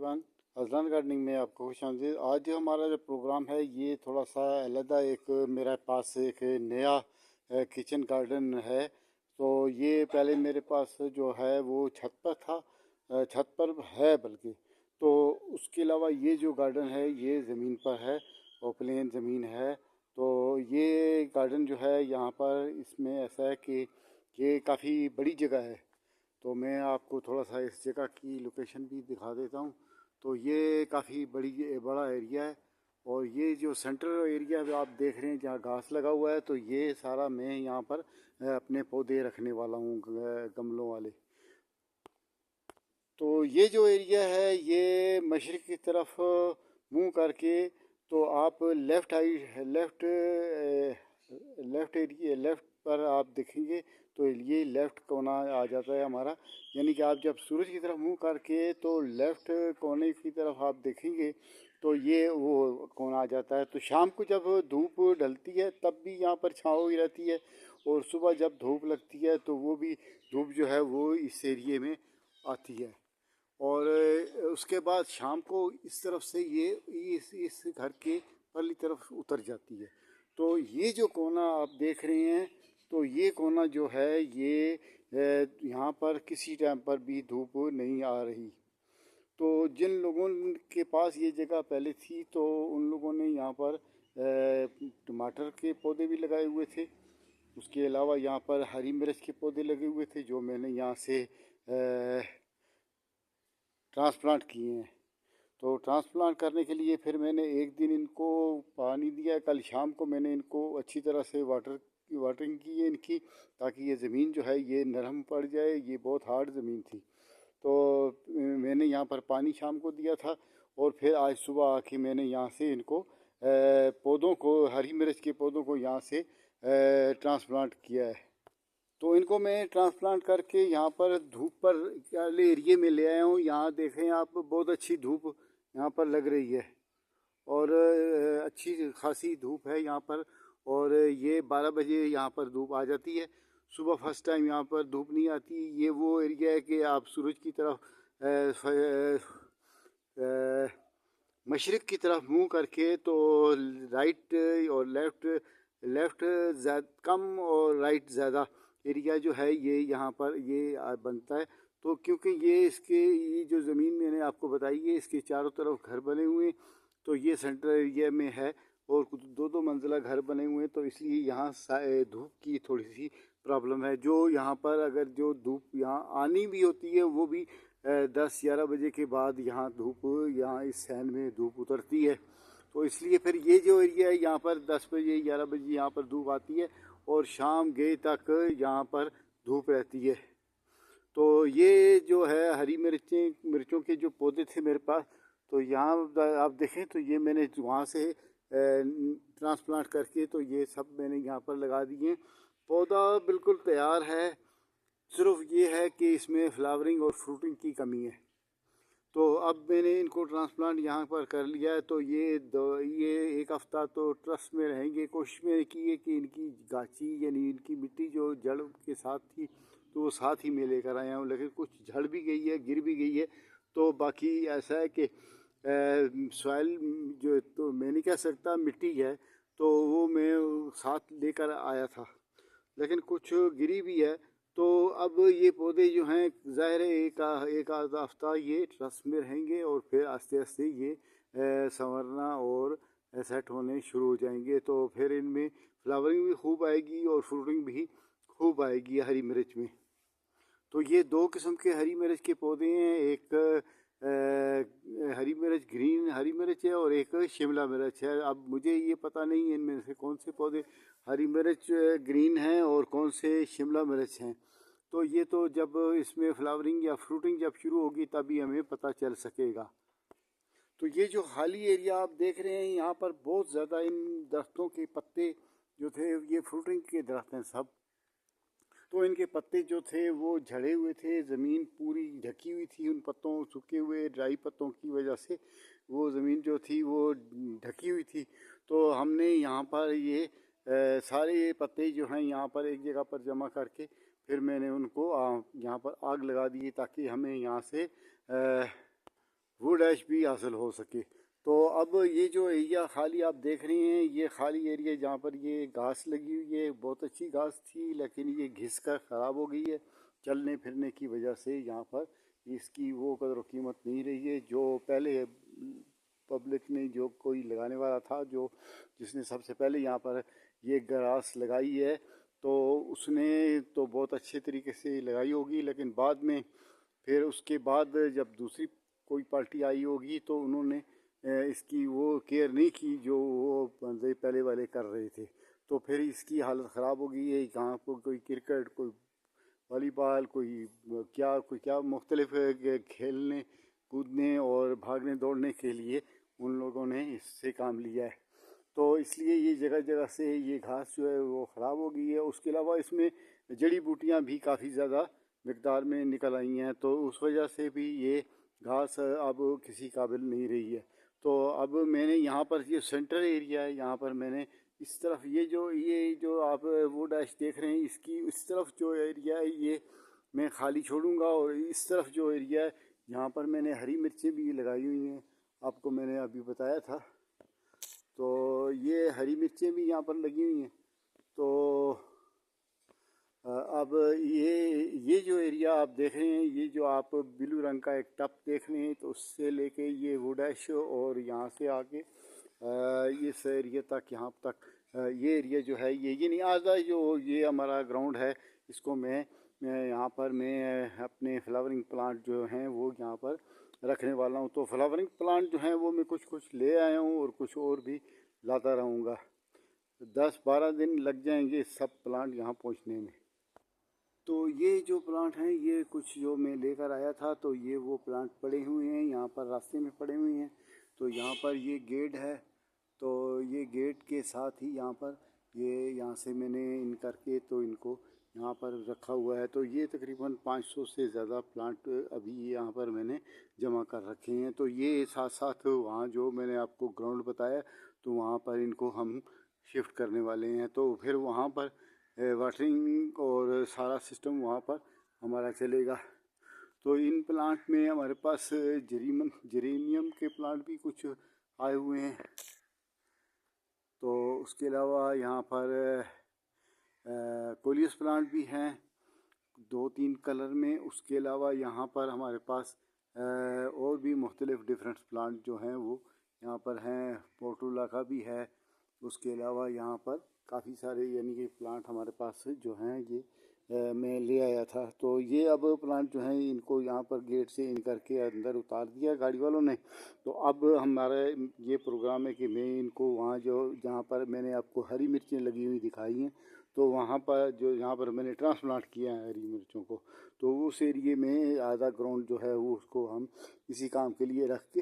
Everyone, Azlan gardening में आपको खुशामदीद। आज जो हमारा जो प्रोग्राम है ये थोड़ा सा अलग, एक मेरे पास एक नया किचन गार्डन है। तो ये पहले मेरे पास जो है वो छत पर था, छत पर है बल्कि। तो उसके अलावा ये जो गार्डन है ये ज़मीन पर है और प्लेन ज़मीन है। तो ये गार्डन जो है यहाँ पर इसमें ऐसा है कि ये काफ़ी बड़ी जगह है। तो मैं आपको थोड़ा सा इस जगह की लोकेशन भी दिखा देता हूँ। तो ये काफ़ी बड़ा एरिया है और ये जो सेंट्रल एरिया आप देख रहे हैं जहाँ घास लगा हुआ है, तो ये सारा मैं यहाँ पर अपने पौधे रखने वाला हूँ, गमलों वाले। तो ये जो एरिया है ये मशरिक़ की तरफ मुंह करके, तो आप लेफ़्ट पर आप देखेंगे तो ये लेफ़्ट कोना आ जाता है हमारा। यानी कि आप जब सूरज की तरफ मुंह करके तो लेफ़्ट कोने की तरफ आप देखेंगे तो ये वो कोना आ जाता है। तो शाम को जब धूप ढलती है तब भी यहाँ पर छाँव ही रहती है, और सुबह जब धूप लगती है तो वो भी धूप जो है वो इस एरिए में आती है। और उसके बाद शाम को इस तरफ से ये इस घर के परली तरफ उतर जाती है। तो ये जो कोना आप देख रहे हैं, तो ये कोना जो है ये यहाँ पर किसी टाइम पर भी धूप नहीं आ रही। तो जिन लोगों के पास ये जगह पहले थी तो उन लोगों ने यहाँ पर टमाटर के पौधे भी लगाए हुए थे। उसके अलावा यहाँ पर हरी मिर्च के पौधे लगे हुए थे जो मैंने यहाँ से ट्रांसप्लांट किए हैं। तो ट्रांसप्लांट करने के लिए फिर मैंने एक दिन इनको पानी दिया। कल शाम को मैंने इनको अच्छी तरह से वाटरिंग की है इनकी, ताकि ये ज़मीन जो है ये नरम पड़ जाए। ये बहुत हार्ड ज़मीन थी। तो मैंने यहाँ पर पानी शाम को दिया था और फिर आज सुबह आके मैंने यहाँ से इनको पौधों को, हरी मिर्च के पौधों को यहाँ से ट्रांसप्लांट किया है। तो इनको मैं ट्रांसप्लांट करके यहाँ पर धूप पर वाले एरिए में ले आया हूँ। यहाँ देखें आप, बहुत अच्छी धूप यहाँ पर लग रही है और अच्छी खासी धूप है यहाँ पर। और ये 12 बजे यहाँ पर धूप आ जाती है। सुबह फर्स्ट टाइम यहाँ पर धूप नहीं आती। ये वो एरिया है कि आप सूरज की तरफ मशरिक़ की तरफ मुँह करके तो राइट और लेफ़्ट कम और राइट ज़्यादा एरिया जो है ये यहाँ पर ये बनता है। तो क्योंकि ये जो ज़मीन मैंने आपको बताई है इसके चारों तरफ घर बने हुए हैं, तो ये सेंट्रल एरिया में है और कुछ दो मंजिला घर बने हुए हैं। तो इसलिए यहाँ धूप की थोड़ी सी प्रॉब्लम है। जो यहाँ पर अगर जो धूप यहाँ आनी भी होती है वो भी 10-11 बजे के बाद यहाँ इस सैन में धूप उतरती है। तो इसलिए फिर ये जो एरिया है यहाँ पर 10 बजे 11 बजे यहाँ पर धूप आती है और शाम गए तक यहाँ पर धूप रहती है। तो ये जो है हरी मिर्चों के जो पौधे थे मेरे पास, तो यहाँ आप देखें तो ये मैंने वहाँ से ट्रांसप्लांट करके तो ये सब मैंने यहाँ पर लगा दिए। पौधा बिल्कुल तैयार है, सिर्फ ये है कि इसमें फ्लावरिंग और फ्रूटिंग की कमी है। तो अब मैंने इनको ट्रांसप्लांट यहाँ पर कर लिया है। तो ये एक हफ़्ता तो ट्रस्ट में रहेंगे। कोशिश मैंने की है कि इनकी गाची यानी इनकी मिट्टी जो जड़ के साथ थी तो वो साथ ही मैं लेकर आया हूँ, लेकिन कुछ झड़ भी गई है, गिर भी गई है। तो बाकी ऐसा है कि सॉइल जो तो मैं नहीं कह सकता मिट्टी है, तो वो मैं साथ लेकर आया था, लेकिन कुछ गिरी भी है। तो अब ये पौधे जो हैं ज़ाहिर है एक आधा हफ्ता ये ट्रस में रहेंगे और फिर आस्ते आस्ते ये संवरना और सेट होने शुरू हो जाएंगे। तो फिर इनमें फ्लावरिंग भी खूब आएगी और फ्रूटिंग भी खूब आएगी हरी मिर्च में। तो ये दो किस्म के हरी मिर्च के पौधे हैं, एक हरी मिर्च ग्रीन हरी मिर्च है और एक शिमला मिर्च है। अब मुझे ये पता नहीं है इनमें से कौन से पौधे हरी मिर्च ग्रीन हैं और कौन से शिमला मिर्च हैं। तो ये तो जब इसमें फ्लावरिंग या फ्रूटिंग जब शुरू होगी तभी हमें पता चल सकेगा। तो ये जो खाली एरिया आप देख रहे हैं यहाँ पर बहुत ज़्यादा इन दरख्तों के पत्ते जो थे, ये फ्रूटिंग के दरख्त हैं सब। तो इनके पत्ते जो थे वो झड़े हुए थे, ज़मीन पूरी ढकी हुई थी उन पत्तों, सूखे हुए ड्राई पत्तों की वजह से वो ज़मीन जो थी वो ढकी हुई थी। तो हमने यहाँ पर ये सारे पत्ते जो हैं यहाँ पर एक जगह पर जमा करके फिर मैंने उनको यहाँ पर आग लगा दी ताकि हमें यहाँ से वुड डैश भी हासिल हो सके। तो अब ये जो एरिया खाली आप देख रहे हैं, ये खाली एरिया जहाँ पर ये घास लगी हुई है, बहुत अच्छी घास थी, लेकिन ये घिस कर ख़राब हो गई है चलने फिरने की वजह से। यहाँ पर इसकी वो कदर कीमत नहीं रही है जो पहले पब्लिक ने, जो कोई लगाने वाला था, जो जिसने सबसे पहले यहाँ पर ये घास लगाई है, तो उसने तो बहुत अच्छे तरीके से लगाई होगी, लेकिन बाद में फिर उसके बाद जब दूसरी कोई पार्टी आई होगी तो उन्होंने इसकी वो केयर नहीं की जो वो बंदे पहले वाले कर रहे थे। तो फिर इसकी हालत ख़राब हो गई है। यहाँ पर कोई क्रिकेट, कोई वॉलीबॉल, कोई क्या मुख्तलिफ खेलने कूदने और भागने दौड़ने के लिए उन लोगों ने इससे काम लिया है। तो इसलिए ये जगह जगह से ये घास जो है वो ख़राब हो गई है। उसके अलावा इसमें जड़ी बूटियाँ भी काफ़ी ज़्यादा मिकदार में निकल आई हैं, तो उस वजह से भी ये घास अब किसी काबिल नहीं रही है। तो अब मैंने यहाँ पर, ये सेंट्रल एरिया है, यहाँ पर मैंने इस तरफ ये जो आप वो डैश देख रहे हैं, इसकी इस तरफ जो एरिया है ये मैं खाली छोड़ूंगा, और इस तरफ जो एरिया है यहाँ पर मैंने हरी मिर्चें भी लगाई हुई हैं, आपको मैंने अभी बताया था। तो ये हरी मिर्चें भी यहाँ पर लगी हुई हैं। तो अब ये जो एरिया आप देख रहे हैं, ये जो आप ब्लू रंग का एक टप देख रहे हैं, तो उससे लेके ये वुडैश और यहाँ से आके इस एरिया तक, यहाँ तक ये एरिया जो है ये नहीं आधा जो ये हमारा ग्राउंड है, इसको मैं यहाँ पर मैं अपने फ्लावरिंग प्लांट जो हैं वो यहाँ पर रखने वाला हूँ। तो फ्लावरिंग प्लांट जो हैं वो मैं कुछ ले आया हूँ और कुछ और भी लाता रहूँगा। 10-12 दिन लग जाएंगे सब प्लांट यहाँ पहुँचने में। तो ये जो प्लांट हैं ये कुछ जो मैं लेकर आया था, तो ये वो प्लांट पड़े हुए हैं यहाँ पर रास्ते में पड़े हुए हैं। तो यहाँ पर ये गेट है, तो ये गेट के साथ ही यहाँ पर ये यहाँ से मैंने इन करके तो इनको यहाँ पर रखा हुआ है। तो ये तकरीबन 500 से ज़्यादा प्लांट अभी यहाँ पर मैंने जमा कर रखे हैं। तो ये साथ साथ वहाँ जो मैंने आपको ग्राउंड बताया, तो वहाँ पर इनको हम शिफ्ट करने वाले हैं। तो फिर वहाँ पर वाटरिंग और सारा सिस्टम वहाँ पर हमारा चलेगा। तो इन प्लांट में हमारे पास जेरेनियम के प्लांट भी कुछ आए हुए हैं। तो उसके अलावा यहाँ पर कोलियस प्लांट भी हैं 2-3 कलर में। उसके अलावा यहाँ पर हमारे पास और भी मुख्तलिफ डिफरेंट प्लांट जो हैं वो यहाँ पर हैं। पोर्टुला का भी है। उसके अलावा यहाँ पर काफ़ी सारे यानी कि प्लांट हमारे पास जो हैं ये मैं ले आया था। तो ये अब प्लांट जो हैं इनको यहाँ पर गेट से इन करके अंदर उतार दिया गाड़ी वालों ने। तो अब हमारा ये प्रोग्राम है कि मैं इनको वहाँ जो जहाँ पर मैंने आपको हरी मिर्चें लगी हुई दिखाई हैं, तो वहाँ पर जो यहाँ पर मैंने ट्रांसप्लांट किया है हरी मिर्चों को, तो उस एरिए में आधा ग्राउंड जो है वो उसको हम इसी काम के लिए रख के,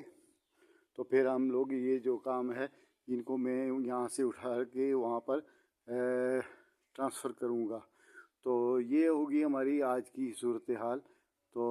तो फिर हम लोग ये जो काम है इनको मैं यहाँ से उठा के वहाँ पर ट्रांसफ़र करूँगा। तो ये होगी हमारी आज की सूरत हाल। तो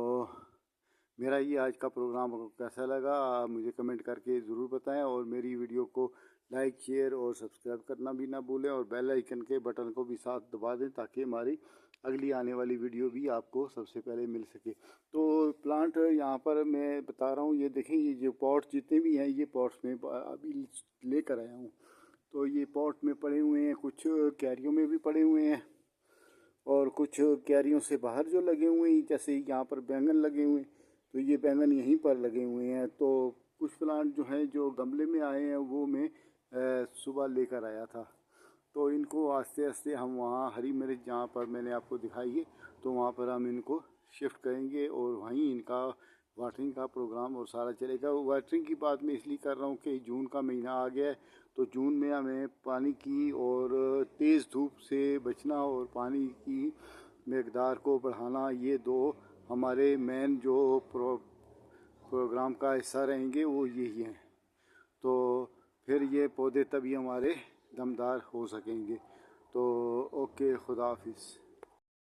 मेरा ये आज का प्रोग्राम आपको कैसा लगा आप मुझे कमेंट करके ज़रूर बताएं, और मेरी वीडियो को लाइक, शेयर और सब्सक्राइब करना भी ना भूलें, और बेल आइकन के बटन को भी साथ दबा दें ताकि हमारी अगली आने वाली वीडियो भी आपको सबसे पहले मिल सके। तो प्लांट यहाँ पर मैं बता रहा हूँ, ये देखें, ये जो पॉट जितने भी हैं ये पॉट्स में अभी लेकर आया हूँ। तो ये पॉट में पड़े हुए हैं, कुछ क्यारियों में भी पड़े हुए हैं, और कुछ क्यारियों से बाहर जो लगे हुए हैं, जैसे यहाँ पर बैंगन लगे हुए हैं, तो ये बैंगन यहीं पर लगे हुए हैं। तो कुछ प्लांट जो हैं जो गमले में आए हैं वो मैं सुबह लेकर आया था। तो इनको आस्ते आस्ते हम वहाँ हरी मिर्च जहाँ पर मैंने आपको दिखाई है, तो वहाँ पर हम इनको शिफ्ट करेंगे और वहीं इनका वाटरिंग का प्रोग्राम और सारा चलेगा। वाटरिंग की बात मैं इसलिए कर रहा हूँ कि जून का महीना आ गया है, तो जून में हमें पानी की और तेज़ धूप से बचना और पानी की मकदार को बढ़ाना, ये दो हमारे मेन जो प्रोग्राम का हिस्सा रहेंगे वो यही हैं। तो फिर ये पौधे तभी हमारे दमदार हो सकेंगे। तो ओके, खुदा हाफिज़।